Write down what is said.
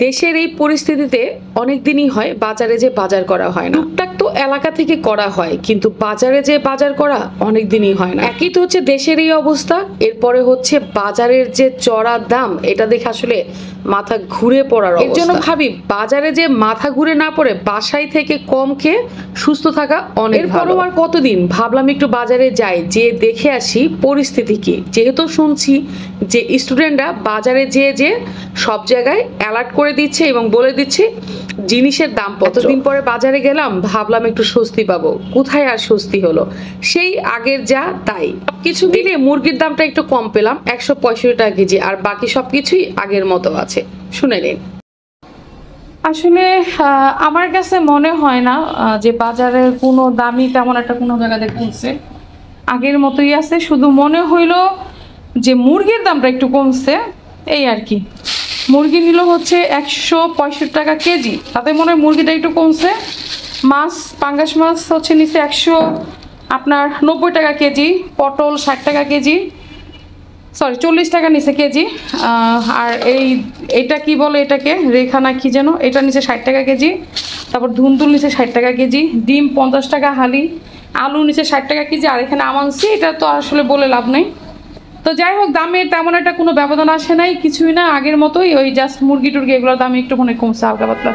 দেশের এই পরিস্থিতিতে অনেক দিনই হয় বাজারে যে বাজার করা হয় না। টুকটাক তো এলাকা থেকে করা হয়, কিন্তু বাজারে যে বাজার করা অনেক দিনই হয় না। একই তো হচ্ছে দেশের এই অবস্থা, এরপরে হচ্ছে বাজারের যে চড়া দাম, এটা দেখে আসলে মাথা ঘুরে পড়ার অবস্থা। এর জন্য ভাবি বাজারে যে মাথা ঘুরে না পড়ে বাসায় থেকে কম খেয়ে সুস্থ থাকা অনেক ভালো। আর কতদিন ভাবলাম একটু বাজারে যাই, যে দেখে আসি পরিস্থিতি কি। যেহেতু শুনছি যে স্টুডেন্টরা বাজারে যে সব জায়গায় অ্যালার্ট করে দিচ্ছে এবং বলে দিচ্ছে জিনিসের দাম কত। দিন পরে বাজারে গেলাম, ভাবলাম একটু স্বস্তি পাবো। কোথায় আর স্বস্তি হলো, সেই আগের যা তাই। কিছু দিলে মুরগির দামটা একটু কম পেলাম, 165 টাকা কেজি, আর বাকি সবকিছুই আগের মতো আছে। শুনে নিন। আসলে আমার কাছে মনে হয় না যে বাজারের কোনো দামই তেমন একটা কোনো জায়গাতে কমছে, আগের মতোই আছে। শুধু মনে হইল যে মুরগির দামটা একটু কমছে, এই আর কি। মুরগি নিল হচ্ছে 165 টাকা কেজি, তাতে মনে হয় মুরগিটা একটু কমছে। মাছ, পাঙ্গাস মাছ হচ্ছে নিচে 190 টাকা কেজি, পটল 60 টাকা কেজি, সরি 40 টাকা নিচে কেজি। আর এইটা কি বলে, এটাকে রেখা না কি যেন, এটা নিচে 60 টাকা কেজি। তারপর ধুন্দুল নিচে 60 টাকা কেজি, ডিম 50 টাকা হালি, আলু নিচে 60 টাকা কেজি। আর এখানে আমানছি, এটা তো আসলে বলে লাভ নেই। তো যাই হোক, দামে তেমন একটা কোনো ব্যবধান আসে নাই, কিছুই না, আগের মতোই। ওই জাস্ট মুরগি টুরগি এগুলোর দাম একটুখানি কমছে হালকা পাতলা।